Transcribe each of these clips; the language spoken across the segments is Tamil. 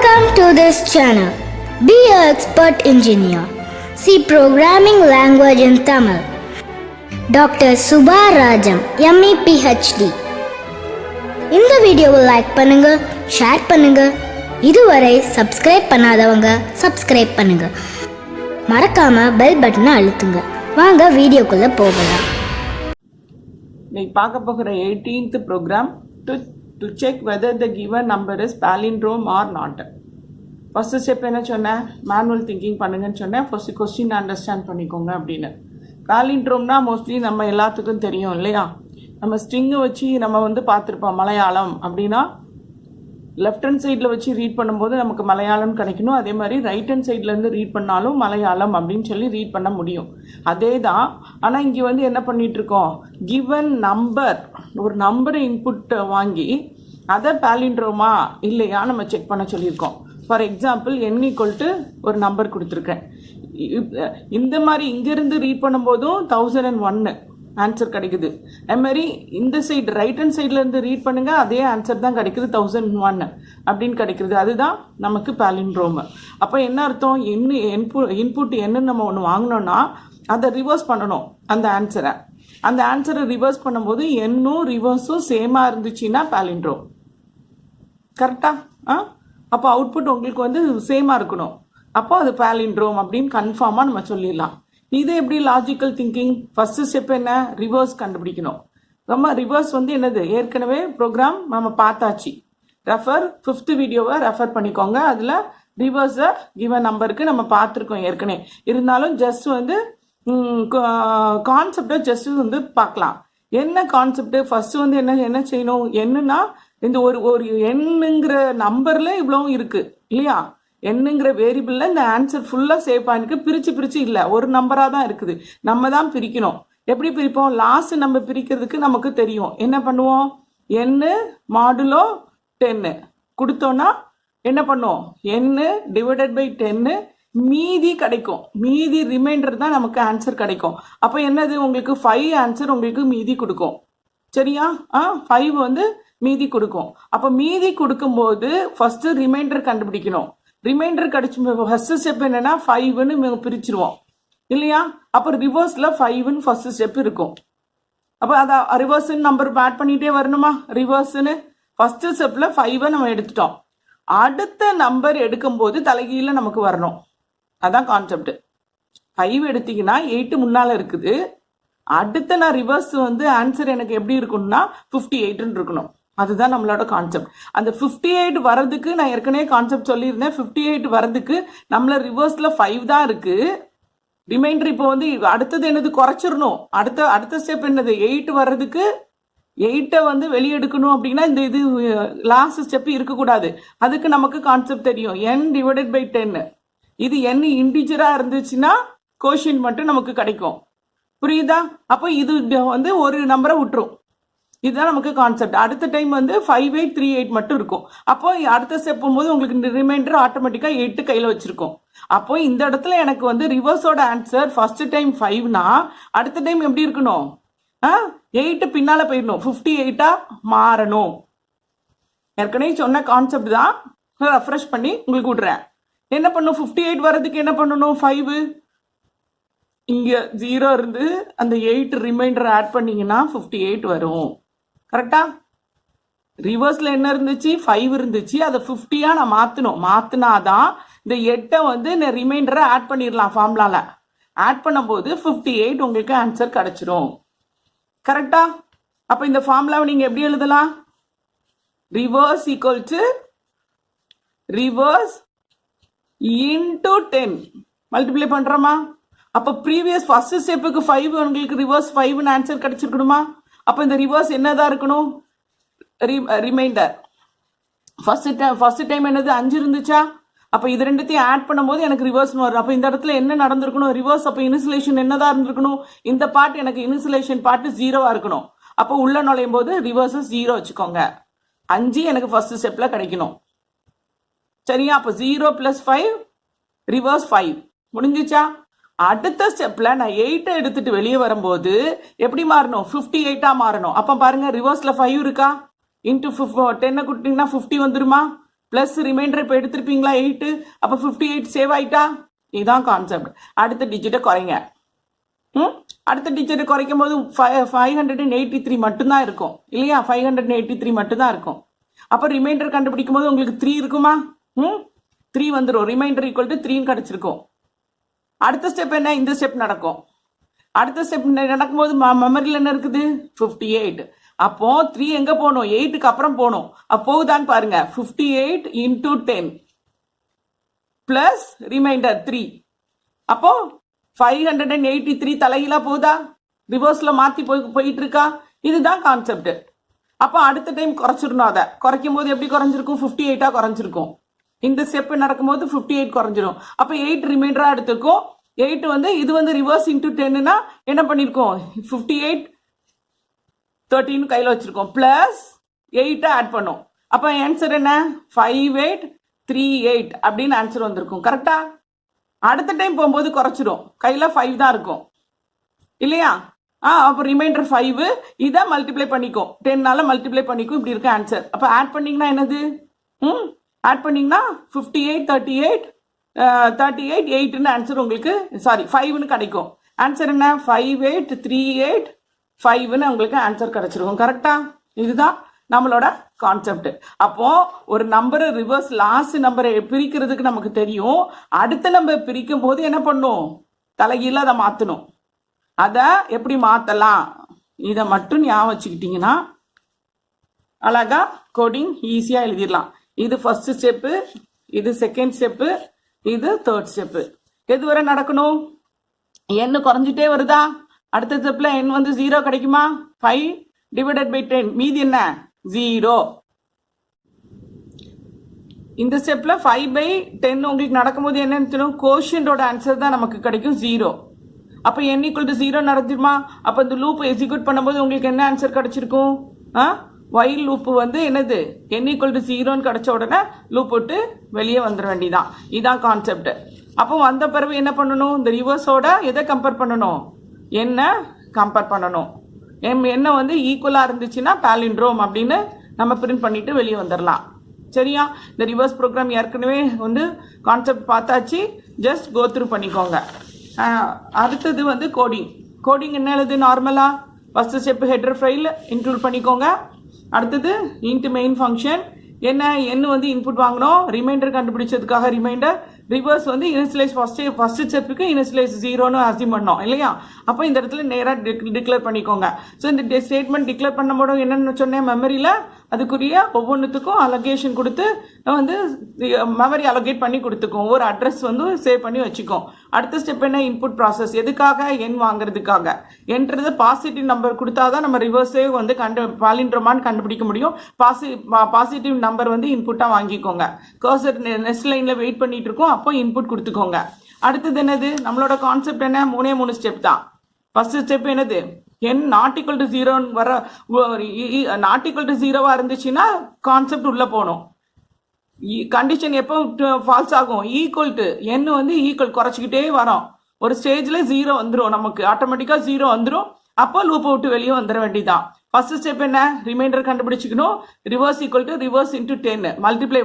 Welcome to this channel. Be an expert engineer. See programming language in Tamil. Dr. Suba Rajam, ME PhD. இந்த வீடியோவை லைக் பண்ணுங்க, ஷேர் பண்ணுங்க. இதுவரை சப்ஸ்கிரைப் பண்ணாதவங்க சப்ஸ்கிரைப் பண்ணுங்க. மறக்காம பெல் பட்டனை அழுத்துங்க. வாங்க வீடியோக்குள்ள போகலாம். நீ பார்க்க போகிற 18th program to check whether the given number is palindrome or not. First step என்ன சொன்னேன், மேனுவல் திங்கிங் பண்ணுங்கன்னு சொன்னேன். ஃபர்ஸ்ட் கொஸ்டின் அண்டர்ஸ்டாண்ட் பண்ணிக்கோங்க அப்படின்னு. பாலிண்ட்ரோம்னா மோஸ்ட்லி நம்ம எல்லாத்துக்கும் தெரியும் இல்லையா, நம்ம ஸ்ட்ரிங்கை வச்சு நம்ம பார்த்துருப்போம். மலையாளம் அப்படின்னா லெஃப்ட் ஹேண்ட் சைடில் வச்சு ரீட் பண்ணும்போது நமக்கு மலையாளம் கிடைக்கணும். அதே மாதிரி ரைட் ஹேண்ட் சைட்லேருந்து ரீட் பண்ணாலும் மலையாளம் அப்படின்னு சொல்லி ரீட் பண்ண முடியும். அதே தான். ஆனால் இங்கே என்ன பண்ணிகிட்ருக்கோம், கிவன் நம்பர், ஒரு நம்பரை இன்புட் வாங்கி அதை பாலிண்ட்ரோமா இல்லையா நம்ம செக் பண்ண சொல்லியிருக்கோம். ஃபார் எக்ஸாம்பிள் n ஒரு நம்பர் கொடுத்துருக்கேன். இந்த மாதிரி இங்கேருந்து ரீட் பண்ணும்போதும் 1001 ஆன்சர் கிடைக்குது. அது மாதிரி இந்த சைடு ரைட் ஹேண்ட் சைட்லேருந்து ரீட் பண்ணுங்க, அதே ஆன்சர் தான் கிடைக்குது, 1001 அப்படின்னு கிடைக்கிறது. அதுதான் நமக்கு பாலிண்ட்ரோம். அப்போ என்ன அர்த்தம், இன்புட் என்னன்னு நம்ம ஒன்று வாங்கினோன்னா அதை ரிவர்ஸ் பண்ணணும். அந்த ஆன்சரை ரிவர்ஸ் பண்ணும்போது என்னும் ரிவர்ஸும் சேமாக இருந்துச்சுன்னா பாலிண்ட்ரோம். கரெக்டா? அப்போ அவுட்புட் உங்களுக்கு சேமாக இருக்கணும். அப்போ அது பாலிண்ட்ரோம் அப்படின்னு கன்ஃபார்மாக நம்ம சொல்லிடலாம். இது எப்படி லாஜிக்கல் திங்கிங்? ஃபர்ஸ்ட் ஸ்டெப் என்ன, ரிவர்ஸ் கண்டுபிடிக்கணும். நம்ம ரிவர்ஸ் என்னது, ஏற்கனவே ப்ரோக்ராம் நம்ம பார்த்தாச்சு. 5th வீடியோவை ரெஃபர் பண்ணிக்கோங்க. அதில் ரிவர்ஸை கிவன் நம்பருக்கு நம்ம பார்த்துருக்கோம் ஏற்கனவே. இருந்தாலும் ஜஸ்ட் கான்செப்டை ஜஸ்ட் பார்க்கலாம். என்ன கான்செப்ட், ஃபர்ஸ்ட் என்ன செய்யணும், என்னன்னா இந்த ஒரு எண்ணுங்கிற நம்பர்ல இவ்வளவும் இருக்கு இல்லையா, என்னங்கிற வேரியபிள்ல இந்த ஆன்சர் ஃபுல்லா சேவ் ஆயிருக்கு. பிரிச்சு இல்லை, ஒரு நம்பரா தான் இருக்குது. நம்ம தான் பிரிக்கணும். எப்படி பிரிப்போம், லாஸ்ட் நம்ம பிரிக்கிறதுக்கு நமக்கு தெரியும். என்ன பண்ணுவோம், n மாடுலோ 10 கொடுத்தோம்னா என்ன பண்ணுவோம், n டிவைடட் பை 10 மீதி கிடைக்கும். மீதி ரிமைண்டர் தான் நமக்கு ஆன்சர் கிடைக்கும். அப்போ என்னது, உங்களுக்கு 5 ஆன்சர் உங்களுக்கு மீதி கொடுக்கும். சரியா? 5 மீதி கொடுக்கும். அப்போ மீதி கொடுக்கும்போது ஃபர்ஸ்ட் ரிமைண்டர் கண்டுபிடிக்கணும். ரிமைண்டர் கிடைச்சு ஃபர்ஸ்ட் ஸ்டெப் என்னன்னா 5ன்னு பிரிச்சிருவோம் இல்லையா. அப்போ ரிவர்ஸ்ல 5ன்னு ஃபர்ஸ்ட் ஸ்டெப் இருக்கும். அப்போ அதை ரிவர்ஸ் நம்பர் ஆட் பண்ணிட்டே வரணுமா. ரிவர்ஸ்ன்னு ஃபர்ஸ்ட் ஸ்டெப்ல 5 நம்ம எடுத்துட்டோம். அடுத்த நம்பர் எடுக்கும்போது தலைகீழ நமக்கு வரணும். அதான் கான்செப்ட். 5 எடுத்தீங்கன்னா 8 முன்னால இருக்குது. அடுத்த நான் ரிவர்ஸ் ஆன்சர் எனக்கு எப்படி இருக்கணும்னா 58ன்னு இருக்கணும். அதுதான் நம்மளோட கான்செப்ட். அந்த 58 வரதுக்கு நான் ஏற்கனவே கான்செப்ட் சொல்லியிருந்தேன். 58 வரதுக்கு நம்மள ரிவர்ஸ்ல 5 தான் இருக்கு. ரிமைண்டர் இப்போ அடுத்தது என்னது, குறைச்சிடணும். அடுத்த ஸ்டெப் என்னது, 8 வர்றதுக்கு 8 வெளியெடுக்கணும். அப்படின்னா இந்த இது லாஸ்ட் ஸ்டெப் இருக்கக்கூடாது. அதுக்கு நமக்கு கான்செப்ட் தெரியும், n டிவைடட் பை 10. இது n இன்டிஜரா இருந்துச்சுன்னா கோஷியன்ட் மட்டும் நமக்கு கிடைக்கும். புரியுதா? அப்போ இது ஒரு நம்பரை விட்டுரும். இதுதான் நமக்கு கான்செப்ட். அடுத்த டைம் 5838 மட்டும் இருக்கும். அப்போ அடுத்த ஸ்டெப் போகும்போது உங்களுக்கு ரிமைண்டர் ஆட்டோமேட்டிக்கா 8 கையில வச்சிருக்கோம். அப்போ இந்த இடத்துல எனக்கு ரிவர்ஸோட ஆன்சர் ஃபர்ஸ்ட் டைம் 5னா அடுத்த டைம் எப்படி இருக்கணும், 8 பின்னால போயிடணும், 58 மாறணும். ஏற்கனவே சொன்ன கான்செப்ட் தான், ரெஃப்ரெஷ் பண்ணி உங்களுக்கு விடுறேன். என்ன பண்ணும், 58 வர்றதுக்கு என்ன பண்ணணும், 5 இங்க 0 இருந்து அந்த 8 ரிமைண்டர் ஆட் பண்ணீங்கன்னா 58 வரும். கரெக்டா? ரிவர்ஸ்ல என்ன இருந்துச்சு, 5 இருந்துச்சு. அதை 50 நான் மாத்தினாதான் இந்த 8 ரிமைண்டரை ஆட் பண்ணிடலாம். ஃபார்முலால ஆட் பண்ணும்போது 58 உங்களுக்கு ஆன்சர் கிடைச்சிரும். கரெக்டா? அப்ப இந்த ஃபார்முலாவை நீங்க எப்படி எழுதலாம், reverse equal to reverse into 10 multiply பண்றோமா. அப்ப ப்ரீவியஸ் ஃபர்ஸ்ட் ஸ்டெப்புக்கு 5 உங்களுக்கு ரிவர்ஸ் 5ன்னு ஆன்சர் கிடைச்சிருக்கணுமா. அப்ப இந்த ரிவர்ஸ் என்னதான் இருக்கணும், ரிமைண்டர். ஃபர்ஸ்ட் டைம் என்னது 5 இருந்துச்சா, அப்ப இது ரெண்டுத்தையும் ஆட் பண்ணும்போது எனக்கு ரிவர்ஸ் வரும். அப்ப இந்த இடத்துல என்ன நடந்திருக்கணும், ரிவர்ஸ். அப்ப இனிஷியலேஷன் என்னதான் இருந்திருக்கணும், இந்த பார்ட் எனக்கு இனிஷியலேஷன் பார்ட் 0வா இருக்கணும். அப்போ உள்ள நுழையும் போது ரிவர்ஸ் 0 வச்சுக்கோங்க. 5 எனக்கு ஃபர்ஸ்ட் ஸ்டெப்ல கிடைக்கணும். சரியா? அப்ப 0 + 5 ரிவர்ஸ் 5 முடிஞ்சிச்சா. அடுத்த ஸ்டெப்ல நான் 8 எடுத்துட்டு வெளியே வரும்போது எப்படி மாறணும், 58 மாறணும். அப்ப பாருங்க ரிவர்ஸ்ல 5 இருக்கா, இன்டு 10 கொடுத்தீங்கன்னா 50 வந்துருமா. ப்ளஸ் ரிமைண்டர் இப்போ எடுத்திருப்பீங்களா 8, அப்போ 58 சேவ் ஆயிட்டா? இதுதான் கான்செப்ட். அடுத்த டிஜிட்டை குறைங்க. அடுத்த டிஜிட்டை குறைக்கும் போது 583 மட்டும்தான் இருக்கும் இல்லையா? 583 மட்டும்தான் இருக்கும். அப்போ ரிமைண்டர் கண்டுபிடிக்கும் போது உங்களுக்கு 3 இருக்குமா? 3 வந்துடும். ரிமைண்டர் ஈக்குவல் டு 3 கிடைச்சிருக்கும். அடுத்த ஸ்டெப் என்ன? இந்த ஸ்டெப் நடக்கும். அடுத்த ஸ்டெப் நடக்கும்போது மெமரியில் என்ன இருக்குது? 58. அப்போ 3 எங்க போகணும்? 8க்கு அப்புறம் போகணும். அப்போ போகுதான்னு பாருங்க. 58 into 10 பிளஸ் ரிமைண்டர் 3. அப்போ 583 தலையிலா போகுதா? ரிவர்ஸ்ல மாத்தி போயிட்டு இருக்கா? இதுதான் கான்செப்ட். அப்போ அடுத்த டைம் குறைச்சிடணும். அதை குறைக்கும் போது எப்படி குறைஞ்சிருக்கும்? 58ஆ குறைஞ்சிருக்கும். இந்த ஸ்டெப் நடக்கும்போது 58 குறைஞ்சிரும். அப்போ 8 ரிமைண்டரா எடுத்துருக்கோம். 8 வந்து இது வந்து ரிவர்ஸ் இன்டூ 10னா என்ன பண்ணிருக்கோம்? 58 13 கையில் வச்சிருக்கோம். பிளஸ் 8 ஆட் பண்ணும். அப்போ ஆன்சர் என்ன? 5838 அப்படின்னு ஆன்சர் வந்திருக்கும். கரெக்டா? அடுத்த டைம் போகும்போது குறைச்சிடும். கையில் 5 தான் இருக்கும் இல்லையா? அப்போ ரிமைண்டர் 5 இதை மல்டிப்ளை பண்ணிக்கும். 10னால மல்டிப்ளை பண்ணிக்கும். இப்படி இருக்கு ஆன்சர். அப்போ ஆட் பண்ணிங்கன்னா என்னது? ஆட் பண்ணிங்கன்னா 58 38 38 8ன்னு ஆன்சர் உங்களுக்கு, சாரி 5ன்னு கிடைக்கும். ஆன்சர் என்ன? 5838 5ன்னு உங்களுக்கு ஆன்சர் கிடைச்சிருக்கும். கரெக்டா? இதுதான் நம்மளோட கான்செப்ட். அப்போ ஒரு நம்பரை ரிவர்ஸ் லாஸ்ட் நம்பரை பிரிக்கிறதுக்கு நமக்கு தெரியும். அடுத்த நம்பர் பிரிக்கும் போது என்ன பண்ணும்? தலைகீழ அதை மாற்றணும். அதை எப்படி மாற்றலாம்? இதை மட்டும் ஞாபகம் வச்சுக்கிட்டீங்கன்னா அழகா கோடிங் ஈஸியாக எழுதிடலாம். இது ஃபர்ஸ்ட் ஸ்டெப்பு, இது செகண்ட் ஸ்டெப்பு, இது தேர்ட் ஸ்டெப்பு. எது வரை நடக்கணும்? n குறைஞ்சிட்டே வருதா? அடுத்த ஸ்டெப்ல n வந்து 0 கிடைக்குமா? 5 டிவைடட் பை 10 மீதி என்ன? 0. இந்த ஸ்டெப்ல 5 by 10 உங்களுக்கு நடக்கும்போது என்ன? கோஷியன்டோட ஆன்சர் தான் நமக்கு கிடைக்கும் 0. அப்போ n = 0 நடந்துருமா? அப்போ இந்த லூப் எக்ஸிக்யூட் பண்ணும்போது உங்களுக்கு என்ன ஆன்சர் கிடைச்சிருக்கும்? வைல் லூப்பு வந்து என்னது? n = 0ன்னு கிடைச்ச உடனே லூப் விட்டு வெளியே வந்துட வேண்டியதான். இதுதான் கான்செப்ட். அப்போ வந்த பிறகு என்ன பண்ணணும்? இந்த ரிவர்ஸோட எதை கம்பேர் பண்ணணும்? என்ன கம்பேர் பண்ணணும்? என்ன வந்து ஈக்குவலாக இருந்துச்சுன்னா பாலிண்ட்ரோம் அப்படின்னு நம்ம பிரிண்ட் பண்ணிட்டு வெளியே வந்துடலாம். சரியா? இந்த ரிவர்ஸ் ப்ரோக்ராம் ஏற்கனவே வந்து கான்செப்ட் பார்த்தாச்சு. ஜஸ்ட் கோ த்ரூ பண்ணிக்கோங்க. அடுத்தது வந்து கோடிங். கோடிங் என்ன எழுது? நார்மலாக first step header file include பண்ணிக்கோங்க. அடுத்தது இன்ட் மெயின் ஃபங்க்ஷன். என்ன? n வந்து இன்புட் வாங்கணும். ரிமைண்டர் கண்டுபிடிச்சதுக்காக ரிமைண்டர். ரிவர்ஸ் வந்து இனிஷியலைஸ் ஃபர்ஸ்ட் ஸ்டெப்புக்கு இனிஷியலைஸ் 0ன்னு அசியூம் பண்ணோம் இல்லையா? அப்போ இந்த இடத்துல நேராக டிக்ளேர் பண்ணிக்கோங்க. ஸோ இந்த ஸ்டேட்மெண்ட் டிக்ளேர் பண்ணும்போது என்னென்னு சொன்னேன்? மெமரியில் அதுக்குரிய ஒவ்வொன்றுத்துக்கும் அலோகேஷன் கொடுத்து வந்து மெமரி அலோகேட் பண்ணி கொடுத்துக்கும். ஒரு அட்ரஸ் வந்து சேவ் பண்ணி வச்சுக்கோம். அடுத்த ஸ்டெப் என்ன? Input process. எதுக்காக? n வாங்குறதுக்காக. என்றது பாசிட்டிவ் நம்பர் கொடுத்தாதான் நம்ம ரிவர்ஸே வந்து பாலிண்ட்ரோமான்னு கண்டுபிடிக்க முடியும். பாசிட்டிவ் நம்பர் வந்து இன்புட்டாக வாங்கிக்கோங்க. கர்சர் நெக்ஸ்ட் லைனில் வெயிட் பண்ணிட்டு இருக்கோம். அப்போ இன்புட் கொடுத்துக்கோங்க. அடுத்தது என்னது? நம்மளோட கான்செப்ட் என்ன? 3 ஸ்டெப் தான். ஃபர்ஸ்ட் ஸ்டெப் என்னது? n ≠ 0 வர ≠ 0வா இருந்துச்சுன்னா கான்செப்ட் உள்ள போகணும். கண்டிஷன் எப்போ ஃபால்ஸ் ஆகும்? ஈக்குவல் டு n வந்து ஈக்குவல் குறைச்சிக்கிட்டே வரோம். ஒரு ஸ்டேஜில் 0 வந்துடும். நமக்கு ஆட்டோமேட்டிக்காக 0 வந்துடும். அப்போ லூப்பை விட்டு வெளியே வந்துட வேண்டியதான். ஃபர்ஸ்ட் ஸ்டெப் என்ன? ரிமைண்டர் கண்டுபிடிச்சிக்கணும். Reverse equal to reverse into 10 multiply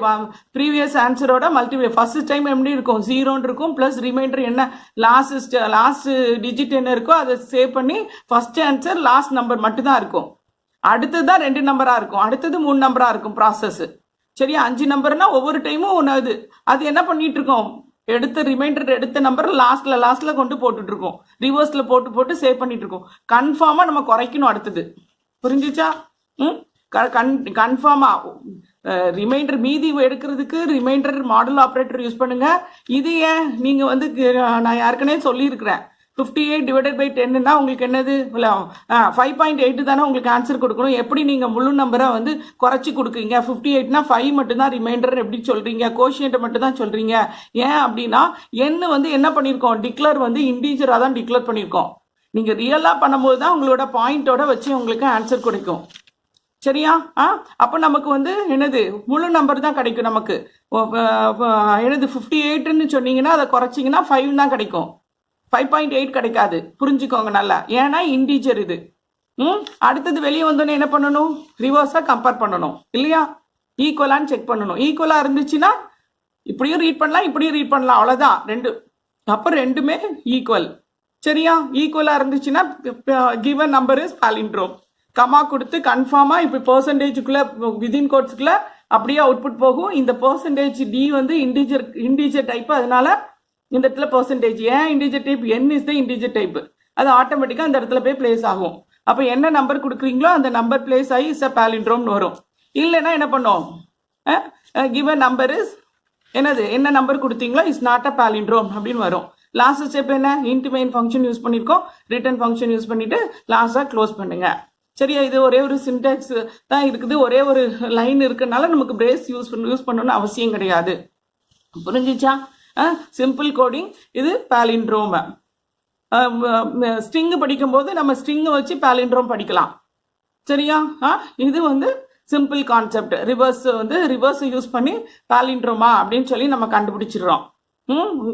previous ஆன்சரோட மல்டிப்ளை. ஃபர்ஸ்ட் டைம் எப்படி இருக்கும்? 0 இருக்கும். பிளஸ் ரிமைண்டர் என்ன? லாஸ்ட் டிஜிட் என்ன இருக்கோ அதை சேவ் பண்ணி ஃபர்ஸ்ட் ஆன்சர் லாஸ்ட் நம்பர் மட்டும் தான் இருக்கும். அடுத்தது தான் 2 நம்பராக இருக்கும். அடுத்தது 3 நம்பராக இருக்கும் ப்ராசஸ். சரியா? 5 நம்பர்னா ஒவ்வொரு டைமும் ஒன்று. அது என்ன பண்ணிட்டு இருக்கோம்? ரிமைண்டர் எடுத்த நம்பர் லாஸ்ட்ல கொண்டு போட்டுட்டு இருக்கோம். ரிவர்ஸ்ல போட்டு சேவ் பண்ணிட்டு இருக்கோம். கன்ஃபார்மா நம்ம குறைக்கணும். அடுத்தது புரிஞ்சுச்சா? கன்ஃபார்மா ரிமைண்டர் மீதி எடுக்கிறதுக்கு ரிமைண்டர் மாடல் ஆப்ரேட்டர் யூஸ் பண்ணுங்க. இது ஏன் நீங்க வந்து நான் ஏற்கனவே சொல்லியிருக்கிறேன். 58 டிவைடட் பை 10ன்னா உங்களுக்கு என்னது? 5.8 தானே உங்களுக்கு ஆன்சர் கொடுக்கணும். எப்படி நீங்கள் முழு நம்பரை வந்து குறைச்சி கொடுக்குறீங்க? 58னா 5 மட்டும்தான் ரிமைண்டர் எப்படி சொல்கிறீங்க? கோஷியன்ட்டை மட்டும் தான் சொல்கிறீங்க. ஏன் அப்படின்னா n வந்து என்ன பண்ணியிருக்கோம்? டிக்ளேர் வந்து இன்டீஜராக தான் டிக்ளேர் பண்ணியிருக்கோம். நீங்கள் ரியலாக பண்ணும்போது தான் உங்களோட பாயிண்டோட வச்சு உங்களுக்கு ஆன்சர் கிடைக்கும். சரியா? அப்போ நமக்கு வந்து என்னது? முழு நம்பர் தான் கிடைக்கும் நமக்கு. என்னது 58ன்னு சொன்னீங்கன்னா அதை குறைச்சிங்கன்னா 5 தான் கிடைக்கும். 5.8 கிடைக்காது. புரிஞ்சுக்கோங்க நல்லா. ஏன்னா இன்டீஜர் இது. அடுத்தது வெளியே வந்தோன்னே என்ன பண்ணணும்? ரிவர்ஸாக கம்பேர் பண்ணணும் இல்லையா? ஈக்குவலான்னு செக் பண்ணணும். ஈக்குவலா இருந்துச்சுன்னா இப்படியும் ரீட் பண்ணலாம், இப்படியும் ரீட் பண்ணலாம், அவ்வளோதான் ரெண்டு. அப்போ ரெண்டுமே ஈக்குவல். சரியா? ஈக்குவலா இருந்துச்சுன்னா given number is palindrome. Comma கொடுத்து கன்ஃபார்மா இப்போ பெர்சன்டேஜுக்குள்ள விதின் கோட்ஸ்க்குள்ள அப்படியே அவுட்புட் போகும். இந்த பெர்சன்டேஜ் டி வந்து இண்டீஜர் டைப், அதனால இந்த இடத்துல பெர்சன்டேஜ். ஏன் integer type? n is the integer type. அது ஆட்டோமேட்டிக்கா அந்த இடத்துல போய் பிளேஸ் ஆகும். அப்போ என்ன நம்பர் கொடுக்குறீங்களோ அந்த நம்பர் பிளேஸ் ஆகி இஸ் அ பாலிண்ட்ரோம்னு வரும். இல்லைன்னா என்ன பண்ணோம்? கிவன் நம்பர் இஸ் என்னது, என்ன நம்பர் கொடுத்தீங்களோ இஸ் நாட் அ பாலிண்ட்ரோம் அப்படின்னு வரும். லாஸ்ட் ஸ்டெப் என்ன? இன்ட் மெயின் ஃபங்க்ஷன் யூஸ் பண்ணியிருக்கோம், ரிட்டர்ன் ஃபங்க்ஷன் யூஸ் பண்ணிட்டு லாஸ்ட்டாக க்ளோஸ் பண்ணுங்க. சரியா? இது ஒரே ஒரு சின்டாக்ஸ் தான் இருக்குது, ஒரே ஒரு லைன் இருக்குனால நமக்கு பிரேஸ் யூஸ் பண்ணணும்னு அவசியம் கிடையாது. புரிஞ்சிச்சா? Simple coding. இது பாலிண்ட்ரோம். ஸ்ட்ரிங் படிக்கும்போது நம்ம ஸ்ட்ரிங் வச்சு பாலிண்ட்ரோம் படிக்கலாம். சரியா? இது வந்து சிம்பிள் கான்செப்ட். ரிவர்ஸ் யூஸ் பண்ணி பாலிண்ட்ரோமா அப்படின்னு சொல்லி நம்ம கண்டுபிடிச்சிடுறோம்.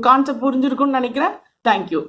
கான்செப்ட் புரிஞ்சிருக்கும்னு நினைக்கிறேன். தேங்க்யூ.